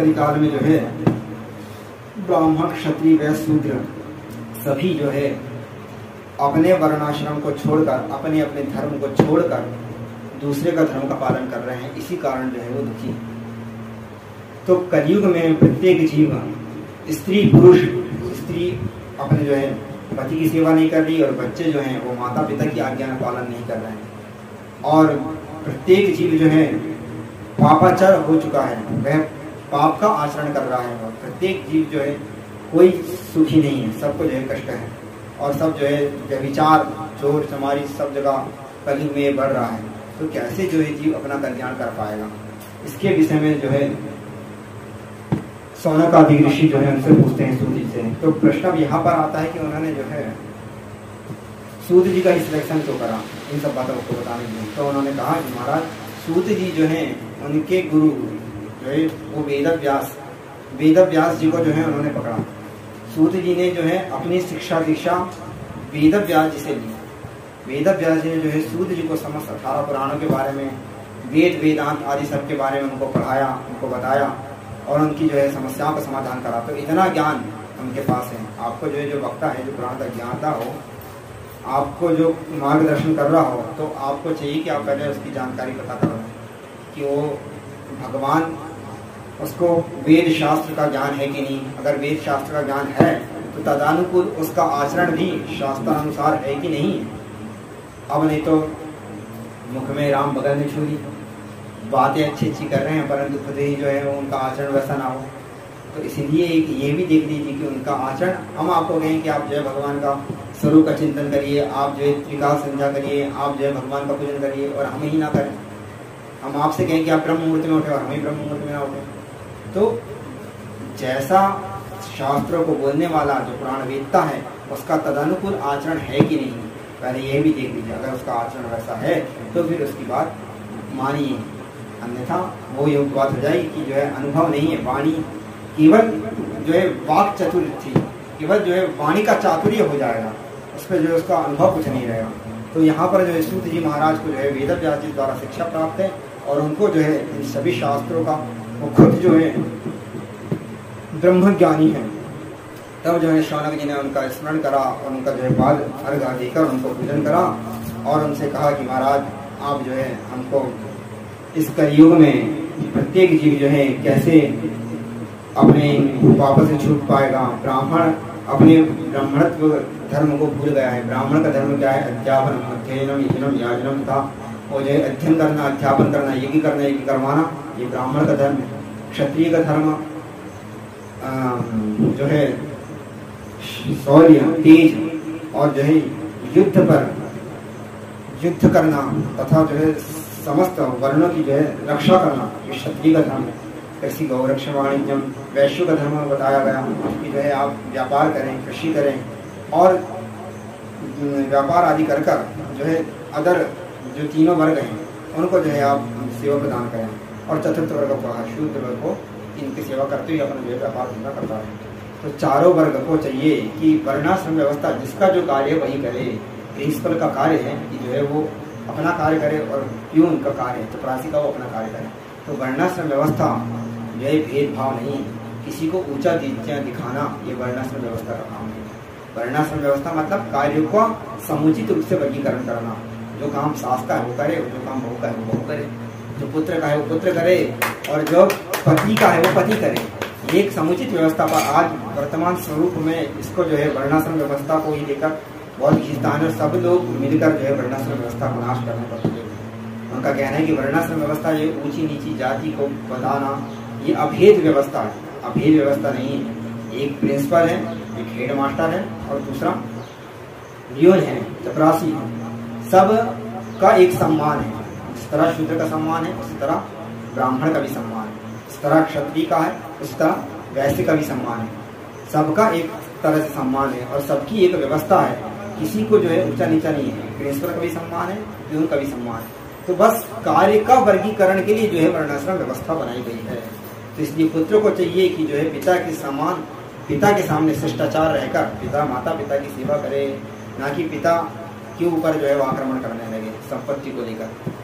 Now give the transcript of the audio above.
कलिकाल में जो है ब्राह्मण, क्षत्रिय, वैश्य, शूद्र सभी जो है अपने वर्णाश्रम को छोड़कर, अपने अपने धर्म को छोड़कर दूसरे का धर्म का पालन कर रहे हैं। इसी कारण जो है वो दुखी है। तो कलयुग में प्रत्येक जीव, स्त्री पुरुष, स्त्री अपने जो है पति की सेवा नहीं कर रही और बच्चे जो हैं वो माता पिता की आज्ञा का पालन नहीं कर रहे हैं। और प्रत्येक जीव जो है पापाचार हो चुका है, वह पाप का आचरण कर रहा है। और प्रत्येक जीव जो है कोई सुखी नहीं है, सबको जो है कष्ट है। और सब जो है व्यभिचार, चोर चमारी सब जगह कलयुग में बढ़ रहा है। तो कैसे जो है जीव अपना कल्याण कर पाएगा, इसके विषय में जो है सौनकादि ऋषि जो है उनसे पूछते हैं सूत जी से। तो प्रश्न अब यहाँ पर आता है कि उन्होंने जो है सूत जी का ही सिलेक्शन क्यों करा इन सब बातों को बताने के लिए। तो उन्होंने कहा कि महाराज सूत जी जो है उनके गुरु जो है वो वेदव्यास जी को जो है उन्होंने पकड़ा। सूत जी ने जो है अपनी शिक्षा दीक्षा वेदव्यास जी से ली। वेदव्यास जी ने जो है सूत जी को समस्त 18 पुराणों के बारे में, वेद वेदांत आदि सब के बारे में उनको पढ़ाया, उनको बताया और उनकी जो है समस्याओं का समाधान करा। तो इतना ज्ञान उनके पास है। आपको जो है जो वक्ता है, जो पुराण का ज्ञाता हो, आपको जो मार्गदर्शन कर रहा हो, तो आपको चाहिए कि आप पहले उसकी जानकारी पता करो कि वो भगवान, उसको वेद शास्त्र का ज्ञान है कि नहीं। अगर वेद शास्त्र का ज्ञान है तो तदानुकूल उसका आचरण भी शास्त्रानुसार है कि नहीं। अब नहीं तो मुख में राम बगल में छुरी, बातें अच्छी अच्छी कर रहे हैं परंतु खुद ही जो है उनका आचरण वैसा ना हो। तो इसीलिए ये भी देख लीजिए कि उनका आचरण, हम आपको कहें कि आप जो है भगवान का स्वरूप का चिंतन करिए, आप जो है त्रिकाल संध्या करिए, आप जो है भगवान का पूजन करिए और हम ही ना करें। हम आपसे कहें कि आप ब्रह्म मुहूर्त में उठे और हम ही ब्रह्म मुहूर्त में ना उठे। तो जैसा शास्त्रों को बोलने वाला जो पुराण वेदता है उसका तदनुकूल आचरण है कि नहीं, पहले ये भी देख लीजिए। अगर उसका आचरण वैसा है तो फिर उसकी बात मानिए, अन्यथा वो ये बात हो जाएगी कि जो है अनुभव नहीं है, वाणी केवल जो है वाक चतुर थी, केवल जो है वाणी का चातुर्य हो जाएगा, उस पर जो है उसका अनुभव कुछ नहीं रहेगा। तो यहाँ पर जो है सूत जी महाराज को जो है वेदव्यास जी द्वारा शिक्षा प्राप्त है और उनको जो है इन सभी शास्त्रों का वो खुद जो है ब्रह्मज्ञानी है। तब जो है शौनक जी ने उनका स्मरण करा और उनका जो है बाद अर्घ देकर उनको पूजन करा और उनसे कहा कि महाराज आप जो है हमको इस कलयुग में प्रत्येक जीव जो है कैसे अपने पापों से छूट पाएगा। ब्राह्मण अपने ब्राह्मणत्व धर्म को भूल गया है। ब्राह्मण का धर्म क्या है? अध्यापन, अध्ययनम, यजनम, याजनम था। और जो है अध्ययन करना, अध्यापन करना, यज्ञ करना, यज्ञ करवाना, ये ब्राह्मण का धर्म है। क्षत्रिय का धर्म जो है शौर्य, तेज और जो है युद्ध करना तथा जो है समस्त वर्णों की जो है रक्षा करना, ये क्षत्रिय का धर्म है। कृषि, गौरक्ष, वाणिज्यम, वैश्य का धर्म बताया गया कि जो है आप व्यापार करें, कृषि करें और व्यापार आदि कर कर जो है अदर जो तीनों वर्ग हैं उनको जो है आप सेवा प्रदान करें। और चतुर्थ वर्ग को, शूद्र वर्ग को इनकी सेवा करते हुए अपना जो है व्यापार धंधा करता है। तो चारों वर्ग को चाहिए कि वर्णाश्रम व्यवस्था जिसका जो कार्य वही करे। प्रिंसिपल का कार्य है कि जो है वो अपना कार्य करे और प्यून का कार्य, चपरासी का वो अपना कार्य करे। तो वर्णाश्रम व्यवस्था जो है भेदभाव नहीं, किसी को ऊंचा नीचा दिखाना, ये वर्णाश्रम व्यवस्था का काम है। वर्णाश्रम व्यवस्था मतलब कार्य को समुचित रूप से वर्गीकरण करना। जो काम सास का है वो करे, जो काम बहू का है वो बहू करे, जो पुत्र का है वो पुत्र करे और जो पति का है वो पति करे। एक समुचित व्यवस्था पर आज वर्तमान स्वरूप में इसको जो है वर्णाश्रम व्यवस्था को ही लेकर बहुत खींचता है और सब लोग मिलकर जो है वर्णाश्रम व्यवस्था को नाश करने पर तुले। उनका कहना है कि वर्णाश्रम व्यवस्था ये ऊंची नीची जाति को बताना, ये अभेद व्यवस्था है, अभेद व्यवस्था नहीं है। एक प्रिंसिपल है, एक हेड मास्टर है और दूसरा लियोन है, चपरासी है। सब का एक सम्मान है। जिस तरह शूद्र का सम्मान है उसी तरह ब्राह्मण का भी सम्मान है, जिस तरह क्षत्रिय का है उस तरह वैश्य का भी सम्मान है। सबका एक तरह से सम्मान है और सबकी एक व्यवस्था है। किसी को जो है ऊंचा नीचा नहीं है। प्रिंसिपल का भी सम्मान है, प्यून का भी सम्मान है। तो बस कार्य का वर्गीकरण के लिए जो है वर्णाश्रम व्यवस्था बनाई गई है। तो इसलिए पुत्र को चाहिए कि जो है पिता के समान, पिता के सामने शिष्टाचार रहकर पिता माता पिता की सेवा करे, ना कि पिता के ऊपर जो है वो आक्रमण करने लगे संपत्ति को लेकर।